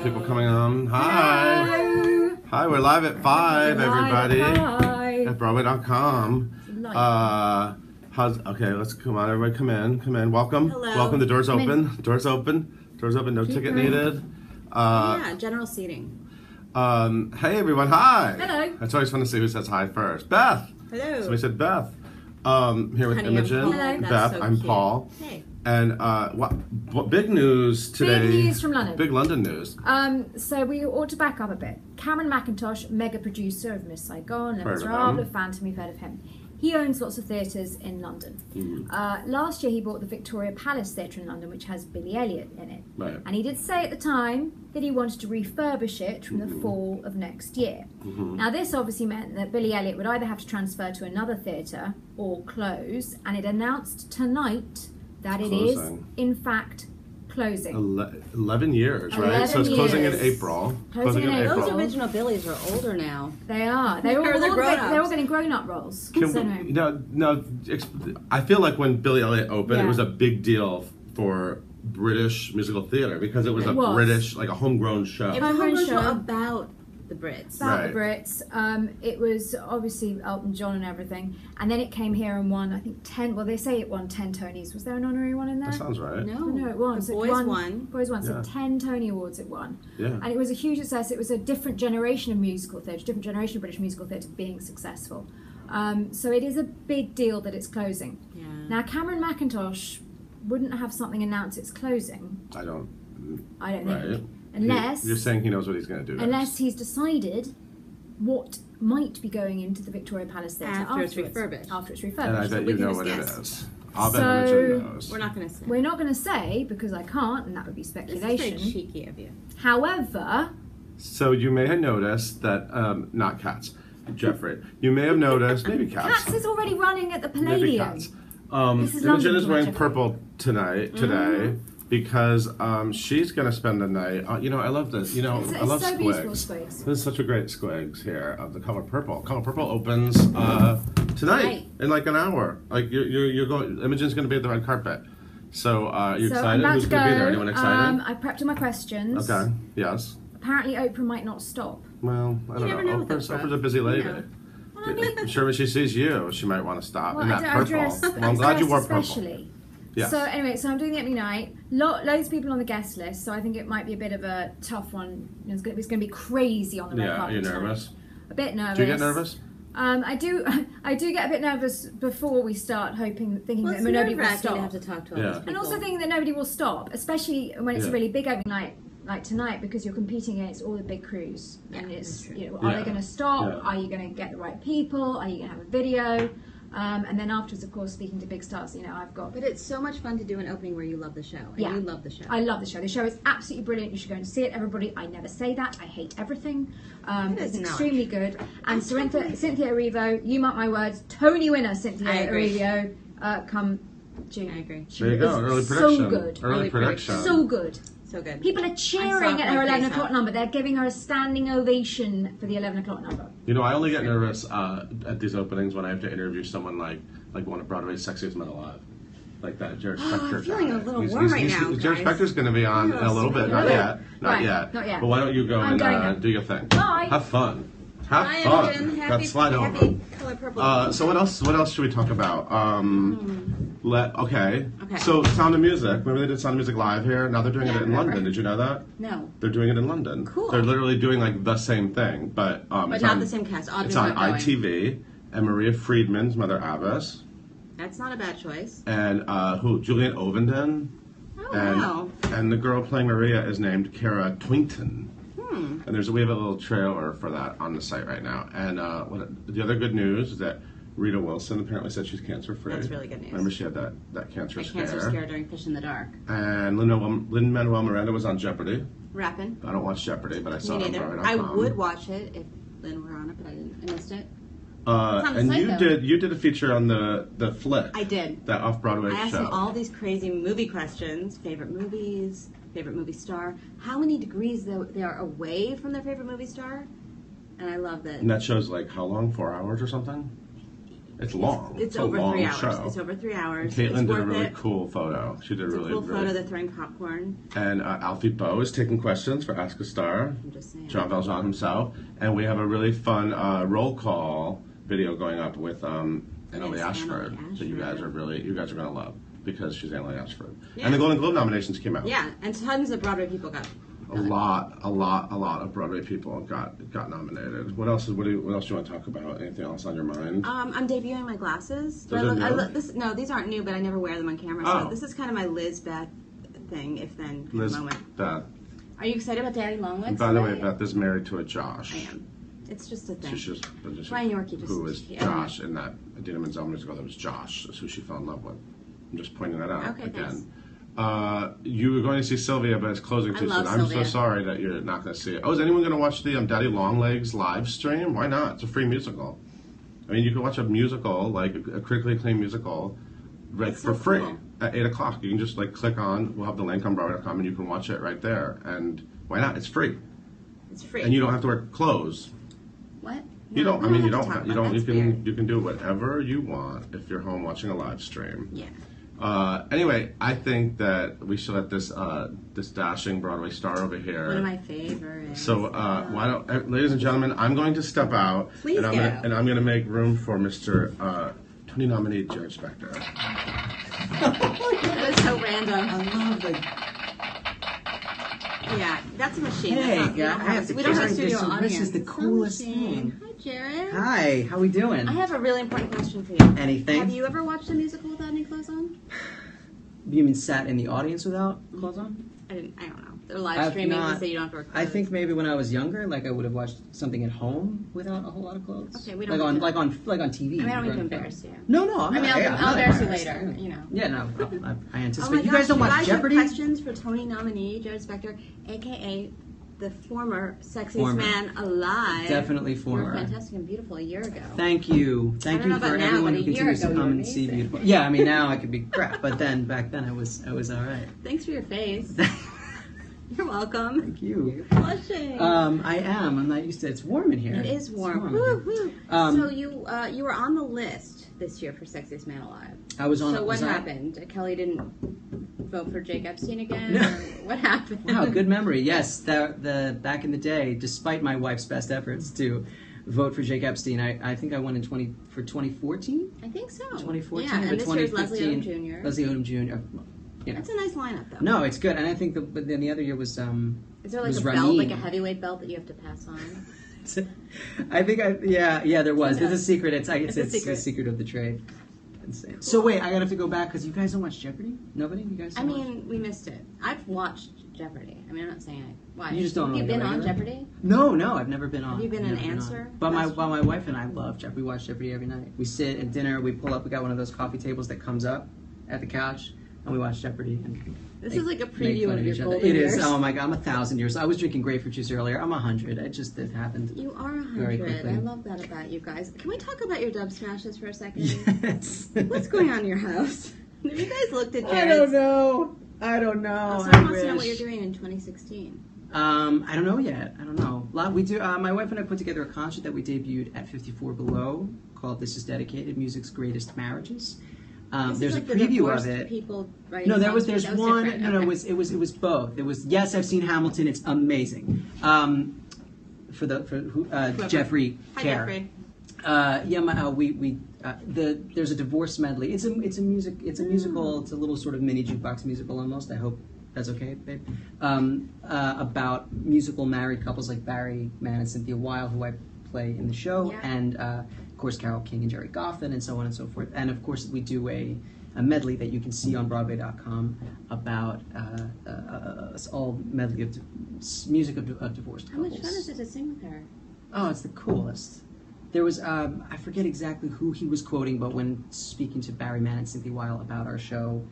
people coming on. Hi. Hello. Hi, we're live at 5, everybody. Hi. At Broadway.com. Okay, let's come on, everybody come in. Welcome. Hello. Welcome, the door's open. Door's open, no ticket needed. Yeah, general seating. Hey everyone, hi. Hello. It's always fun to see who says hi first. Beth. Hello. Somebody said Beth. Here with Honey, Imogen. I'm Paul. That's Beth, so I'm cute. Paul. Hey. And what big news today? Big news from London. Big London news. So we ought to back up a bit. Cameron Mackintosh, mega producer of Miss Saigon, Les Heard of Miserables, him. Phantom, you've heard of him. He owns lots of theatres in London. Last year he bought the Victoria Palace Theatre in London, which has Billy Elliot in it. Right. And he did say at the time that he wanted to refurbish it from the fall of next year. Now this obviously meant that Billy Elliot would either have to transfer to another theatre or close, and it announced tonight that it is, Closing. in fact, closing. 11 years, right? 11 So it's closing in years. April. Closing in April. Those original Billies are older now. They are. They're They're grown-ups. getting grown-up roles. Can So we, no. I feel like when Billy Elliot opened, Yeah. it was a big deal for British musical theatre because it was It a was. British, like a homegrown show. It was a Homegrown homegrown show show. about the Brits. About Right. the Brits. It was obviously Elton John and everything. And then it came here and won, I think, 10. Well, they say it won 10 Tonys. Was there an honorary one in there? That sounds right. No, No, it won. The So it boys won. Boys won. Yeah. So 10 Tony Awards it won. Yeah. And it was a huge success. It was a different generation of musical theatre, different generation of British musical theatre being successful. So it is a big deal that it's closing. Yeah. Now, Cameron Mackintosh wouldn't have something announce its closing, I don't. I don't Right. think. Unless, You're saying he knows what he's going to do. unless he's decided what might be going into the Victoria Palace Theatre After it's afterwards. refurbished. After it's And I refurbished. bet we you can know just what it guess. is. I'll bet So- Imogen knows. We're not going to say. We're not going to say because I can't, and that would be This is very speculation. cheeky of you. However, So you may have noticed that, not cats, Jeffrey. You may have noticed, maybe cats. Cats is already running at the Maybe Palladium. cats. This is Imogen London, is wearing Jeffrey. purple today because she's going to spend the night. I love this. I It's love so beautiful, squigs. squigs. This is such a great squigs here of the color purple. Color purple opens tonight in like an hour. Like you're going. Imogen's going to be at the red carpet. So are you So excited? I'm about Who's to going to be go. there? Anyone excited? I prepped all my questions. Okay. Yes. Apparently Oprah might not stop. Well, I don't never know. know with Oprah's Oprah. a busy lady. know. I'm sure when she sees you, she might want to stop Well, in that I purple. dress, Well, I'm glad you wore purple. especially. Yes. So anyway, so I'm doing the Emmy night. Loads of people on the guest list, so I think it might be a bit of a tough one. It's going to be crazy on the red Yeah. Are carpet you tonight. nervous? A bit nervous. Do you get nervous? I do. I do get a bit nervous before we start, thinking Well, that it's nobody will nerve-wracking stop, to have to talk to all Yeah. these people. and also thinking that nobody will stop, especially when it's Yeah. a really big opening night like tonight, because you're competing against all the big crews, and it's that's true. are Yeah. they going to stop? Yeah. Are you going to get the right people? Are you going to have a video? And then afterwards, of course, speaking to big stars, I've got. But it's so much fun to do an opening where you love the show. And Yeah. you love the show. I love the show. The show is absolutely brilliant. You should go and see it, everybody. I never say that. I hate everything. It It's is not. extremely good. And Cynthia Erivo, you mark my words, Tony winner Cynthia I agree. Erivo, come June. I agree. She There you go. is Early so prediction. good. Early prediction. So good. So good. People are I cheering saw at her my 11 face o'clock up. number. They're giving her a standing ovation for the 11 o'clock number. I only get nervous at these openings when I have to interview someone like one of Broadway's Sexiest Men Alive. Like that, Jarrod Spector. I'm feeling guy. a little warm right now, Jarrod guys. Spector's going to be on in a little bit. Not Really? yet. Not Right, yet. not yet. But why don't you go I'm and going now. do your thing? Bye. Have fun. Have Bye, fun. Imogen. Got Happy, slide over. happy color purple. So what else? What else should we talk about? Okay. Okay. So Sound of Music. Remember they did Sound of Music live here? Now they're doing it in London. Did you know that? No. They're doing it in London. Cool. They're literally doing like the same thing, but But it's not on, the same cast. Audrey's It's on not going. ITV, and Maria Friedman's Mother Abbess, That's not a bad choice. and Julian Ovenden, Oh, and wow. and the girl playing Maria is named Kara Twington. Hmm. And we have a little trailer for that on the site right now. And the other good news is that Rita Wilson apparently said she's cancer free. That's really good news. Remember she had that cancer My scare. cancer scare during Fish in the Dark. And Lin-Manuel Miranda was on Jeopardy. Rapping. I don't watch Jeopardy, but I saw Me it on neither. Broadway.com. I would watch it if Lynn were on it, but I missed it. on the And site, you though. did a feature on the flick. I did. That off-Broadway I asked show. him all these crazy movie questions. Favorite movies, favorite movie star. How many degrees they are away from their favorite movie star. And I love that. And that show's like how long? 4 hours or something? It's long. It's a over long 3 hours. show. It's over 3 hours. And Caitlin it's did a worth really it. cool photo. She did It's really a cool really. photo. They're throwing popcorn. And Alfie Bowe is taking questions for Ask a Star. I'm just saying. Jean Valjean himself. And we have a really fun roll call video going up with Annalie Ashford that you guys are gonna love because she's Annalie Ashford. Yeah. And the Golden Globe nominations came out. Yeah, and tons of Broadway people got. A lot of Broadway people got nominated. What else do you want to talk about? Anything else on your mind? I'm debuting my glasses. Those are new? No, these aren't new, but I never wear them on camera. Oh. So this is kind of my Liz Beth thing, if then Liz moment. Beth. Are you excited about Daddy Longlegs? By the way, Beth is married to a Josh. I am. It's just a thing. She's just Brian Yorkie just who is Josh in that Idina Menzel musical. That was Josh. That's who she fell in love with. I'm just pointing that out Okay, again. thanks. You were going to see Sylvia, but it's closing too soon. I'm so sorry that you're not going to see it. Oh, is anyone going to watch the Daddy Longlegs live stream? Why not? It's a free musical. I mean, you can watch a musical, like a critically acclaimed musical, for free at 8 o'clock. You can just click on. We'll have the link on Broadway.com, and you can watch it right there. And why not? It's free. It's free. And you don't have to wear clothes. What? You No, don't. we I mean, you have to don't. talk You about don't. that. You That's weird. can do whatever you want if you're home watching a live stream. Yeah. Anyway, I think that we should let this dashing Broadway star over here. One of my favorites. So why don't, ladies and gentlemen, I'm going to step out, Please and go. I'm gonna make room for Mr. Tony nominee Jarrod Spector. That is so random. I love the. Yeah, that's a machine. Hey, We don't have studio this audience. is the It's a coolest machine. thing. Hi, Jarrod. Hi, how we doing? I have a really important question for you. Anything? Have you ever watched a musical without any clothes on? You mean sat in the audience without clothes on? I don't know. They're live I've streaming. not- They say you don't have to wear clothes. I think maybe when I was younger, I would have watched something at home without a whole lot of clothes. Okay, we don't like need on to- TV. I mean, I don't mean or to anything. embarrass you. No, I'm I mean, not, I'll not embarrass you embarrassed. later. You know. Yeah, no, I Oh anticipate. my You guys gosh, don't watch have Jeopardy? questions for Tony nominee Jarrod Spector, aka the former sexiest Former. man alive. Definitely You were former. fantastic and beautiful a year ago. Thank you. Thank I don't you know for about now, everyone but who a year continues to ago come you were and see amazing. beautiful. Yeah, I mean now I could be crap, but back then I was all right. Thanks for your face. You're welcome. Thank you. You're blushing. I am. I'm not used to it. It's warm in here. It is It's warm. in here. Woo, woo. So you were on the list this year for Sexiest Man Alive. I was on. So what was I- happened? Kelly didn't vote for Jake Epstein again? No. Or what happened? Wow, good memory. Yes, the back in the day, despite my wife's best efforts to vote for Jake Epstein, I think I won in 2014. I think so. 2014 Yeah, or and this year's Leslie 2015. Odom Jr. Leslie Odom Jr. You know. That's a nice lineup, though. No, it's good, and I think but then the other year was Is there like was a belt, Ramin. like a heavyweight belt that you have to pass on? I think there was. There's a secret. It's It's a the secret of the trade. Insane. So wait, I gotta have to go back because you guys don't watch Jeopardy. Nobody, you guys. I Don't watch? mean, we missed it. I've watched Jeopardy. I mean, I'm not saying why. You just don't Have you know been the on regular? Jeopardy? No, I've never been on. Have you been Never an on. answer? But my wife and I love Jeopardy. We watch Jeopardy every night. We sit at dinner. We pull up. We got one of those coffee tables that comes up at the couch, and we watch Jeopardy. And This make- is like a make preview fun of your each other. golden It years. is. Oh my god, I'm 1,000 years. I was drinking grapefruit juice earlier. I'm 100. It happened. You are Very 100. quickly. I love that about you guys. Can we talk about your dub smashes for a second? Yes. What's going on in your house? Have you guys looked at Jared's? I don't know. So I I want to know what wish. you're doing in 2016. I don't know yet. I don't know. We do. My wife and I put together a concert that we debuted at 54 Below called "This Is Dedicated: Music's Greatest Marriages." This There's is a like the preview divorced of it. People writing No, songs. there's That was one. different. No, Okay. it was both. It was yes, I've seen Hamilton. It's amazing. Jeffrey Hi, Care. Jeffrey. There's a divorce medley. It's a musical. It's a little sort of mini jukebox musical almost. I hope that's okay, babe. About musical married couples like Barry Mann and Cynthia Weil, who I play in the show, Yeah. and of course Carole King and Jerry Goffin, and so on and so forth. And of course we do a medley that you can see on Broadway.com about all medley of music of divorced How couples. much fun is it to sing with her? Oh, it's the coolest. There was, I forget exactly who he was quoting, but when speaking to Barry Mann and Cynthia Weil about our show,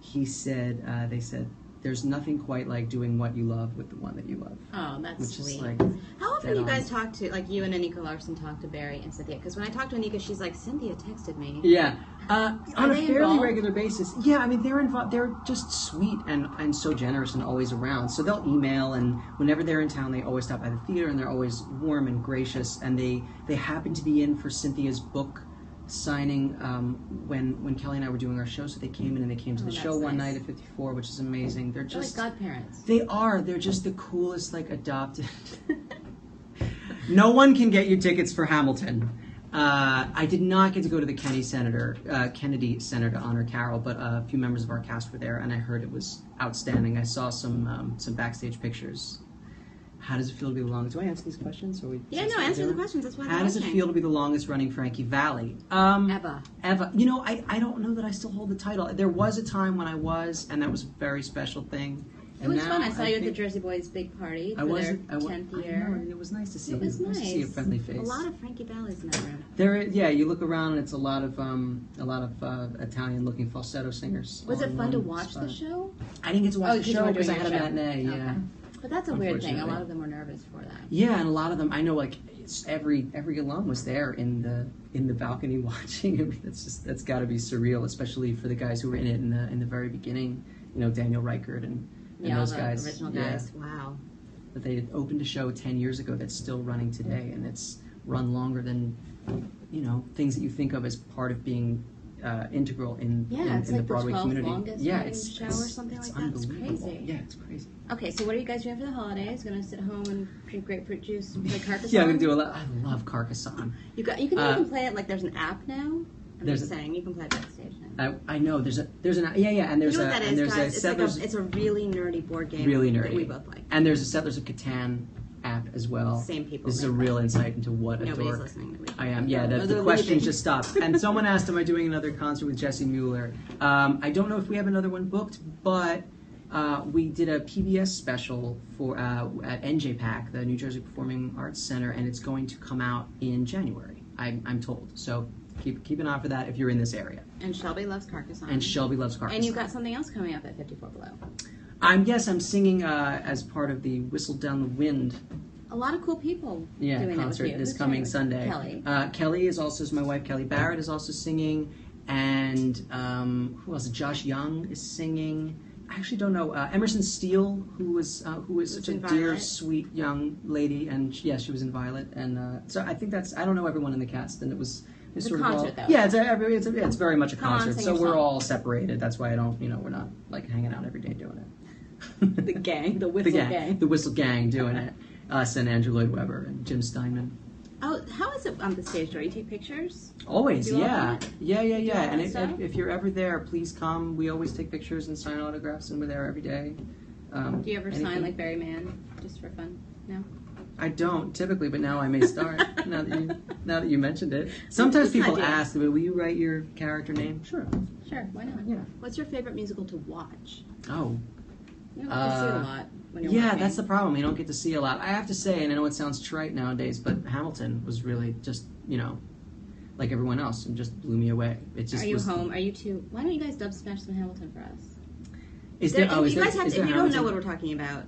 he said, they said, there's nothing quite like doing what you love with the one that you love. Oh, that's Which sweet. is like, How often dead do you on. guys talk to, like you and Anika Larson talk to Barry and Cynthia? Because when I talk to Anika, she's like, Cynthia texted me. Yeah. On a they fairly involved? regular basis. Yeah, I mean, they're involved. They're just sweet and so generous and always around. So they'll email, and whenever they're in town, they always stop by the theater, and they're always warm and gracious. And they happen to be in for Cynthia's book signing when Kelly and I were doing our show. So they came in and they came to the show one night at 54, which is amazing. They're just like godparents. They are. They're just the coolest, like, adopted. No one can get you tickets for Hamilton. I did not get to go to the Kennedy Center to honor Carol, but a few members of our cast were there, and I heard it was outstanding. I saw some backstage pictures. How does it feel to be the longest? Do I answer these questions? Answer the questions. That's why. How does it feel to be the longest running Frankie Valli? Ever. You know, I don't know that I still hold the title. There was a time when I was, and that was a very special thing. It was fun. I saw you at the Jersey Boys' big party for their 10th year. I know, it was nice to see. It was nice to see a friendly face. A lot of Frankie Vallis in that room. You look around and it's a lot of Italian-looking falsetto singers. Was it fun to watch the show? I didn't get to watch the show because I had a matinee. Okay. Yeah. But that's a weird thing. A lot of them were nervous for that. Yeah, and a lot of them, I know, like every alum was there in the balcony watching. I mean, that's got to be surreal, especially for the guys who were in it in the very beginning. You know, Daniel Reichert and those guys. Original guys. Yeah. Wow. But they had opened a show 10 years ago that's still running today, and it's run longer than, you know, things that you think of as part of being integral in the Broadway community. It's show or something like that. It's crazy. Yeah, it's crazy. Okay, so what are you guys doing for the holidays? Going to sit home and drink grapefruit juice and play Carcassonne? Yeah, I'm going to do a lot. I love Carcassonne. You can even play it like there's an app now. I'm just saying you can play it backstage now. I know there's an and there's you know what that is, guys? a it's a really nerdy board game. Really nerdy. That we both like. And there's a Settlers of Catan app as well. Same people. This is a real insight into what a Nobody's dork listening. I am. Yeah, the question just stopped. And someone asked, am I doing another concert with Jessie Mueller? I don't know if we have another one booked, but we did a PBS special for at NJPAC, the New Jersey Performing Arts Center, and it's going to come out in January, I'm told. So keep an eye for that if you're in this area. And Shelby loves Carcassonne. And you've got something else coming up at 54 Below. I'm singing as part of the Whistle Down the Wind. A lot of cool people doing concert that this coming Sunday. Kelly. Kelly is my wife. Kelly Barrett is also singing, and who else? Josh Young is singing. I actually don't know. Emerson Steele, who is such a dear, sweet young lady, and she was in Violet, and so I think I don't know everyone in the cast, and it's sort a concert, of though. Yeah, it's very much a concert. So we're all separated. That's why we're not like hanging out every day doing it. The gang, the Whistle gang. The Whistle gang doing it. Us and Andrew Lloyd Webber and Jim Steinman. Oh, how is it on the stage door? You take pictures? Always, yeah. And if you're ever there, please come. We always take pictures and sign autographs, and we're there every day. Do you ever sign like Barry Mann just for fun? No? I don't typically, but now I may start. now that you mentioned it. Sometimes people ask, will you write your character name? Sure, why not? Yeah. What's your favorite musical to watch? Oh. You don't get to see a lot when you're working. That's the problem. You don't get to see a lot. I have to say, and I know it sounds trite nowadays, but Hamilton was really just, like everyone else, and just blew me away. It just Are you home? Are you two? Why don't you guys dub smash some Hamilton for us? If you don't know what we're talking about,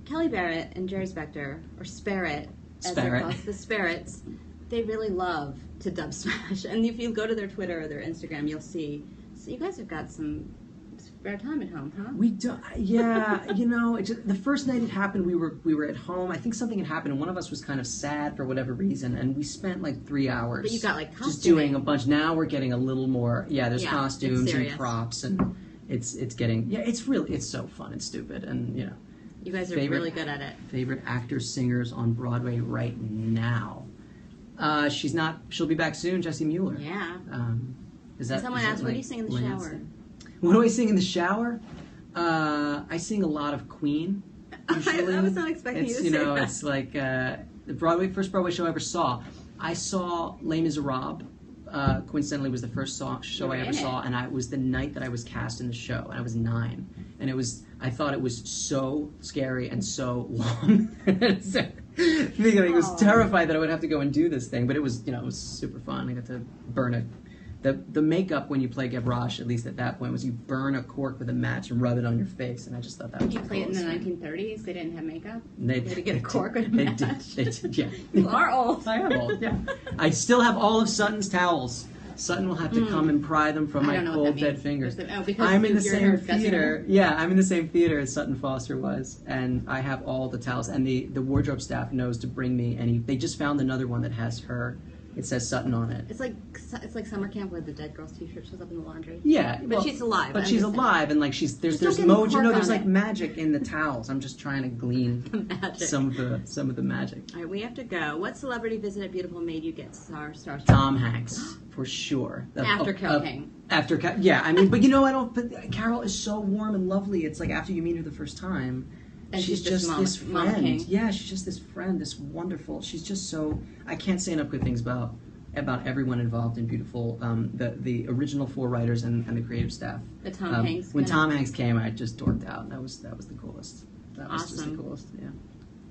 Kelly Barrett and Jerry Spector, or Sparrett, as they're called, the Sparretts, they really love to dub smash. And if you go to their Twitter or their Instagram, you'll see. So you guys have got some spare time at home, huh? We do. Yeah, the first night it happened, we were at home. I think something had happened, and one of us was kind of sad for whatever reason, and we spent like 3 hours. But you got like costuming. Just doing a bunch. Now we're getting a little more. Yeah, there's costumes and props, and it's getting. Yeah, it's so fun and stupid, and You guys are really good at it. Favorite actors, singers on Broadway right now. She'll be back soon. Jessie Mueller. Yeah. Someone asked, what do you sing in the shower? What do I sing in the shower? I sing a lot of Queen. Usually. I was not expecting you to say that. It's like the first Broadway show I ever saw. I saw Les Miserables. Coincidentally, was the first show I ever saw, and it was the night that I was cast in the show, and I was 9, and I thought it was so scary and so long. I was terrified that I would have to go and do this thing, but it was super fun. I got to burn the makeup when you play Gavroche, at least at that point, was you burn a cork with a match and rub it on your face, and I just thought that was You played it in the 1930s? They didn't have makeup? They had to get a cork with a match? They did, yeah. You are old. I am old, yeah. I still have all of Sutton's towels. Sutton will have to come and pry them from my cold, dead fingers. I'm in the same theater. Yeah, I'm in the same theater as Sutton Foster was, and I have all the towels. And the wardrobe staff knows to bring me any. They just found another one that has her It says Sutton on it. It's like summer camp where the dead girl's T-shirt shows up in the laundry. Yeah, but she's alive. But she's alive, and like there's Mojo. No, there's like magic in the towels. I'm just trying to glean some of the magic. All right, we have to go. What celebrity visit at Beautiful made you get starstruck? Tom Hanks, for sure. After Carol King. Yeah, I mean, but you know, But Carol is so warm and lovely. It's like after you meet her the first time. And she's just this friend. Yeah, she's just this friend, this wonderful. She's just so. I can't say enough good things about everyone involved in Beautiful. The original 4 writers and the creative staff. The Tom Hanks. When Tom Hanks came, I just dorked out. That was the coolest. That was awesome. Just the coolest. Yeah.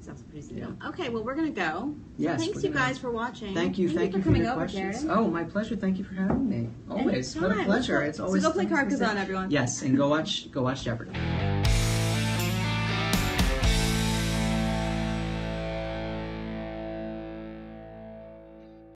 Sounds pretty simple. Yeah. Okay, well we're gonna go. Yes. Thanks you guys for watching. Thank you for coming your over, questions. Jarrod. Oh, my pleasure. Thank you for having me. Always. What a pleasure. It's always. So go play Carcassonne, everyone. Yes, and go watch Jeopardy.